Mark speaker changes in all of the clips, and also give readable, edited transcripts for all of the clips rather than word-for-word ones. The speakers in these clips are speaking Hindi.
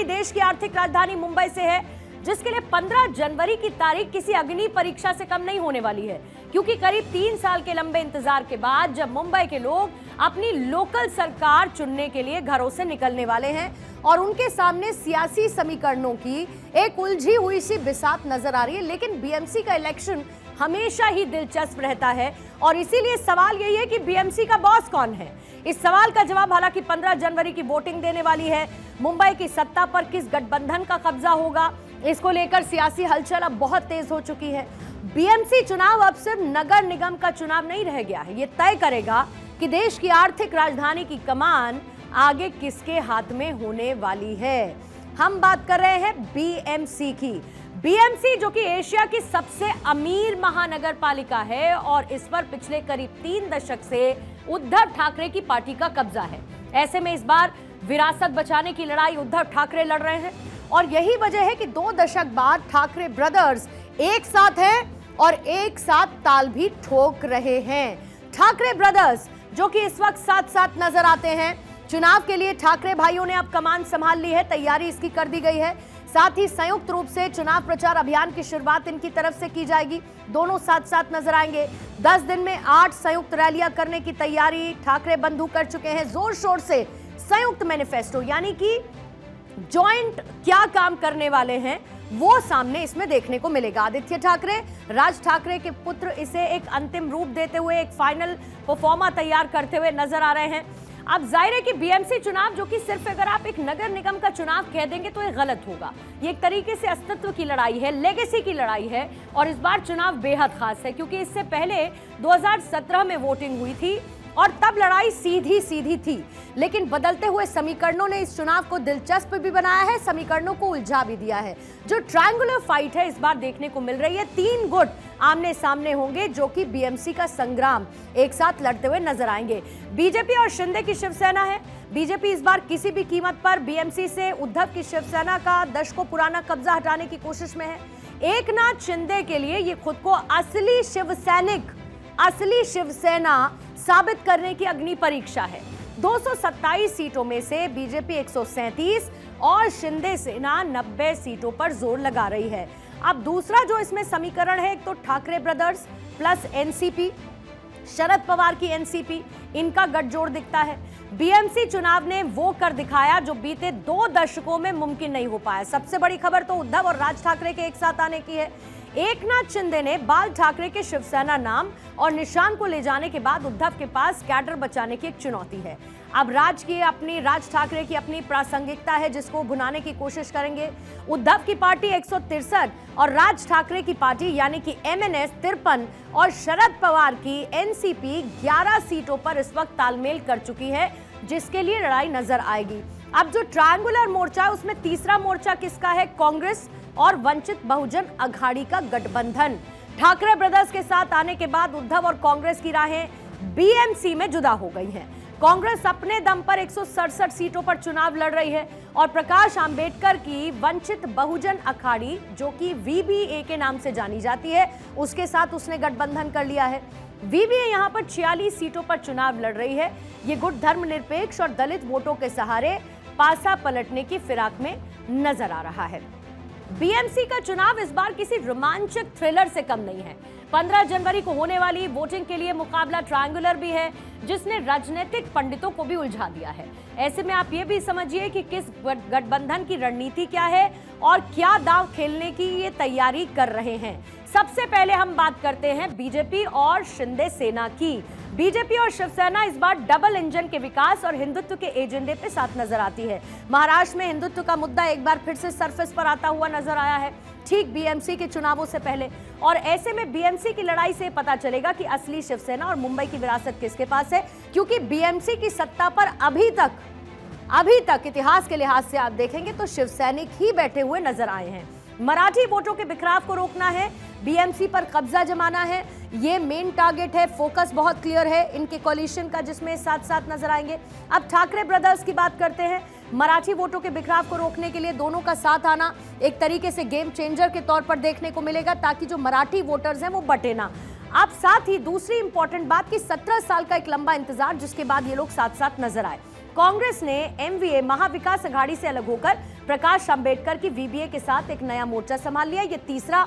Speaker 1: देश की आर्थिक राजधानी मुंबई से है, जिसके लिए 15 जनवरी की तारीख किसी अग्नि परीक्षा से कम नहीं होने वाली है, क्योंकि करीब 3 साल के लंबे इंतजार के बाद जब मुंबई के लोग अपनी लोकल सरकार चुनने के लिए घरों से निकलने वाले हैं और उनके सामने सियासी समीकरणों की एक उलझी हुई सी बिसात नजर आ रही है। लेकिन बीएमसी का इलेक्शन हमेशा ही दिलचस्प रहता है और इसीलिए सवाल यही है कि बीएमसी का बॉस कौन है। इस सवाल का जवाब हालांकि 15 जनवरी की वोटिंग देने वाली है। मुंबई की सत्ता पर किस गठबंधन का कब्जा होगा, इसको लेकर सियासी हलचल अब बहुत तेज हो चुकी है। बीएमसी चुनाव अब सिर्फ नगर निगम का चुनाव नहीं रह गया है, ये तय करेगा कि देश की आर्थिक राजधानी की कमान आगे किसके हाथ में होने वाली है। हम बात कर रहे हैं बीएमसी की। बीएमसी जो कि एशिया की सबसे अमीर महानगर पालिका है और इस पर पिछले करीब 3 दशक से उद्धव ठाकरे की पार्टी का कब्जा है। ऐसे में इस बार विरासत बचाने की लड़ाई उद्धव ठाकरे लड़ रहे हैं और यही वजह है कि 2 दशक बाद ठाकरे ब्रदर्स एक साथ हैं और एक साथ ताल भी ठोक रहे हैं। ठाकरे ब्रदर्स जो कि इस वक्त साथ साथ नजर आते हैं। चुनाव के लिए ठाकरे भाइयों ने अब कमान संभाल ली है, तैयारी इसकी कर दी गई है। साथ ही संयुक्त रूप से चुनाव प्रचार अभियान की शुरुआत इनकी तरफ से की जाएगी। दोनों साथ साथ नजर आएंगे। 10 दिन में 8 संयुक्त रैलियां करने की तैयारी ठाकरे बंधु कर चुके हैं। जोर शोर से संयुक्त मैनिफेस्टो यानी कि जॉइंट क्या काम करने वाले हैं वो सामने इसमें देखने को मिलेगा। आदित्य ठाकरे, राज ठाकरे के पुत्र इसे एक अंतिम रूप देते हुए एक फाइनल परफॉर्मा तैयार करते हुए नजर आ रहे हैं। अब जाहिर है कि बीएमसी चुनाव जो कि सिर्फ अगर आप एक नगर निगम का चुनाव कह देंगे तो ये गलत होगा। ये एक तरीके से अस्तित्व की लड़ाई है, लेगेसी की लड़ाई है और इस बार चुनाव बेहद खास है क्योंकि इससे पहले 2017 में वोटिंग हुई थी और तब लड़ाई सीधी सीधी थी। लेकिन बदलते हुए समीकरणों ने इस चुनाव को दिलचस्प भी बनाया है, समीकरणों को उलझा भी दिया है। जो ट्रायंगुलर फाइट है इस बार देखने को मिल रही है। 3 गुट आमने सामने होंगे जो कि बीएमसी का संग्राम एक साथ लड़ते हुए नजर आएंगे। बीजेपी और शिंदे की शिवसेना है। बीजेपी इस बार किसी भी कीमत पर बीएमसी से उद्धव की शिवसेना का दशकों पुराना कब्जा हटाने की कोशिश में है। एकनाथ शिंदे के लिए ये खुद को असली शिवसैनिक, असली शिवसेना साबित करने की अग्नि परीक्षा है। 227 सीटों में से बीजेपी 137 और शिंदे सेना 90 सीटों पर जोर लगा रही है। अब दूसरा जो इसमें समीकरण है, एक तो Thackeray brothers plus NCP, Sharad Pawar की एनसीपी, इनका गठजोड़ दिखता है। बीएमसी चुनाव ने वो कर दिखाया जो बीते 2 दशकों में मुमकिन नहीं हो पाया। सबसे बड़ी खबर तो उद्धव और राज ठाकरे के एक साथ आने की है। एकनाथ शिंदे ने बाल ठाकरे के शिवसेना नाम और निशान को ले जाने के बाद उद्धव के पास कैडर बचाने की एक चुनौती है। अब राज ठाकरे की अपनी प्रासंगिकता है जिसको भुनाने की कोशिश करेंगे। उद्धव की पार्टी 163 और राज ठाकरे की पार्टी यानी कि एमएनएस 53 और शरद पवार की एनसीपी 11 सीटों पर इस वक्त तालमेल कर चुकी है, जिसके लिए लड़ाई नजर आएगी। अब जो ट्रायंगुलर मोर्चा है उसमें तीसरा मोर्चा किसका है? कांग्रेस और वंचित बहुजन अघाड़ी का गठबंधन। ठाकरे ब्रदर्स के साथ आने के बाद उद्धव और कांग्रेस की राहें बीएमसी में जुदा हो गई हैं। कांग्रेस अपने दम पर 167 सीटों पर चुनाव लड़ रही है और प्रकाश आंबेडकर की वंचित बहुजन अखाड़ी जो कि वीबीए के नाम से जानी जाती है, उसके साथ उसने गठबंधन कर लिया है। वीबीए यहां पर 46 सीटों पर चुनाव लड़ रही है। ये गुट धर्मनिरपेक्ष और दलित वोटों के सहारे पासा पलटने की फिराक में नजर आ रहा है। बीएमसी का चुनाव इस बार किसी रोमांचक थ्रिलर से कम नहीं है। 15 जनवरी को होने वाली वोटिंग के लिए मुकाबला ट्रायंगुलर भी है जिसने राजनीतिक पंडितों को भी उलझा दिया है। ऐसे में आप ये भी समझिए कि किस गठबंधन की रणनीति क्या है और क्या दांव खेलने की ये तैयारी कर रहे हैं। सबसे पहले हम बात करते हैं बीजेपी और शिंदे सेना की। बीजेपी और शिवसेना इस बार डबल इंजन के विकास और हिंदुत्व के एजेंडे पे साथ नजर आती है। महाराष्ट्र में हिंदुत्व का मुद्दा एक बार फिर से सरफेस पर आता हुआ नजर आया है, ठीक बीएमसी के चुनावों से पहले। और ऐसे में बीएमसी की लड़ाई से पता चलेगा कि असली शिवसेना और मुंबई की विरासत किसके पास है, क्योंकि बीएमसी की सत्ता पर अभी तक इतिहास के लिहाज से आप देखेंगे तो शिवसैनिक ही बैठे हुए नजर आए हैं। मराठी वोटों के बिखराव को रोकना है, बीएमसी पर कब्जा जमाना है, ये मेन टारगेट है। फोकस बहुत क्लियर है इनके कोलिशन का जिसमें साथ साथ नजर आएंगे। अब ठाकरे ब्रदर्स की बात करते हैं। मराठी वोटों के बिखराव को रोकने के लिए दोनों का साथ आना एक तरीके से गेम चेंजर के तौर पर देखने को मिलेगा, ताकि जो मराठी वोटर्स हैं वो बटे ना। अब साथ ही दूसरी इंपॉर्टेंट बात कि 17 साल का एक लंबा इंतजार जिसके बाद ये लोग साथ साथ नजर आए। कांग्रेस ने एमवीए महाविकास अघाड़ी से अलग होकर प्रकाश अंबेडकर की वीबीए के साथ एक नया मोर्चा संभाल लिया। ये तीसरा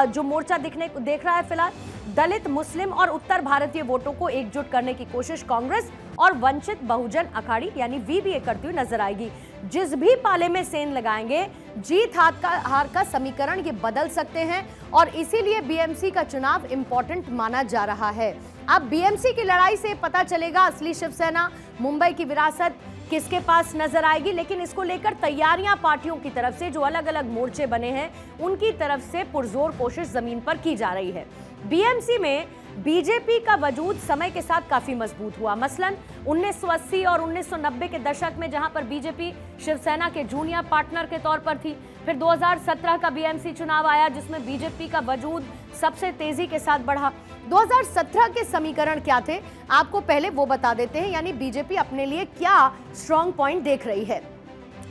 Speaker 1: जो मोर्चा देख रहा है फिलहाल। दलित, मुस्लिम और उत्तर भारतीय वोटों को एकजुट करने की कोशिश कांग्रेस और वंचित बहुजन अखाड़ी यानी वीबीए करती हुई नजर आएगी। जिस भी पाले में सेंध लगाएंगे, जीत हार का समीकरण ये बदल सकते हैं और इसीलिए बीएमसी का चुनाव इंपॉर्टेंट माना जा रहा है। अब बीएमसी की लड़ाई से पता चलेगा असली शिवसेना, मुंबई की विरासत किसके पास नजर आएगी। लेकिन इसको लेकर तैयारियां पार्टियों की तरफ से, जो अलग अलग मोर्चे बने हैं उनकी तरफ से पुरजोर कोशिश जमीन पर की जा रही है। बीएमसी में बीजेपी का वजूद समय के साथ काफी मजबूत हुआ। मसलन 1980 और 1990 के दशक में जहां पर बीजेपी शिवसेना के जूनियर पार्टनर के तौर पर थी। फिर 2017 का बीएमसी चुनाव आया जिसमें बीजेपी का वजूद सबसे तेजी के साथ बढ़ा। 2017 के समीकरण क्या थे आपको पहले वो बता देते हैं, यानी बीजेपी अपने लिए क्या स्ट्रॉन्ग पॉइंट देख रही है।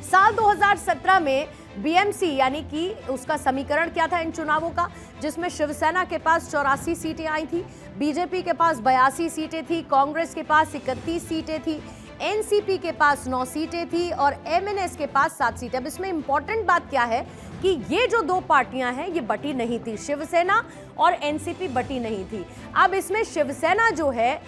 Speaker 1: साल 2017 में बीएमसी यानी कि उसका समीकरण क्या था इन चुनावों का, जिसमें शिवसेना के पास 84 सीटें आई थी, बीजेपी के पास 82 सीटें थी, कांग्रेस के पास 31 सीटें थी, एनसीपी के पास 9 सीटें थी और एमएनएस के पास 7 सीटें। अब इसमें इंपॉर्टेंट बात क्या है कि ये जो दो पार्टियां हैं ये बटी नहीं थी, शिवसेना और एनसीपी बटी नहीं थी। अब इसमें शिवसेना जो है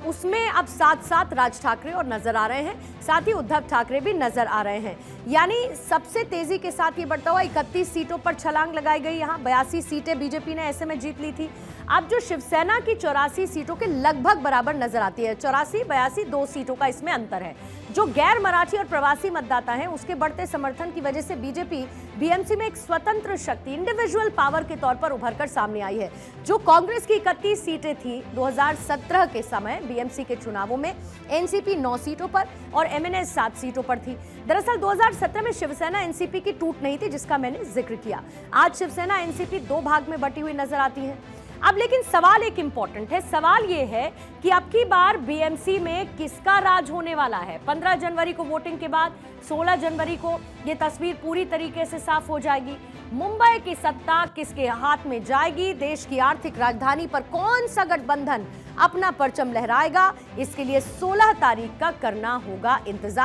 Speaker 1: उसमें अब साथ साथ राज ठाकरे और नजर आ रहे हैं, साथ ही उद्धव ठाकरे भी नजर आ रहे हैं। यानी सबसे तेजी के साथ ये बढ़ता हुआ 31 सीटों पर छलांग लगाई गई। यहाँ 82 सीटें बीजेपी ने ऐसे में जीत ली थी। अब जो शिवसेना की 84 सीटों के लगभग बराबर नजर आती है, 84 82 2 सीटों का इसमें अंतर है। जो गैर मराठी और प्रवासी मतदाता हैं उसके बढ़ते समर्थन की वजह से बीजेपी बीएमसी में एक स्वतंत्र शक्ति, इंडिविजुअल पावर के तौर पर उभरकर सामने आई है। जो कांग्रेस की 31 सीटें थी 2017 के समय बीएमसी के चुनावों में, एनसीपी 9 सीटों पर और एमएनएस 7 सीटों पर थी। दरअसल 2017 में शिवसेना एनसीपी की टूट नहीं थी जिसका मैंने जिक्र किया। आज शिवसेना एनसीपी 2 भाग में बटी हुई नजर आती है। अब लेकिन सवाल एक इंपॉर्टेंट है, सवाल ये है कि अब की बार बीएमसी में किसका राज होने वाला है। 15 जनवरी को वोटिंग के बाद 16 जनवरी को ये तस्वीर पूरी तरीके से साफ हो जाएगी। मुंबई की सत्ता किसके हाथ में जाएगी, देश की आर्थिक राजधानी पर कौन सा गठबंधन अपना परचम लहराएगा, इसके लिए 16 तारीख का करना होगा इंतजार।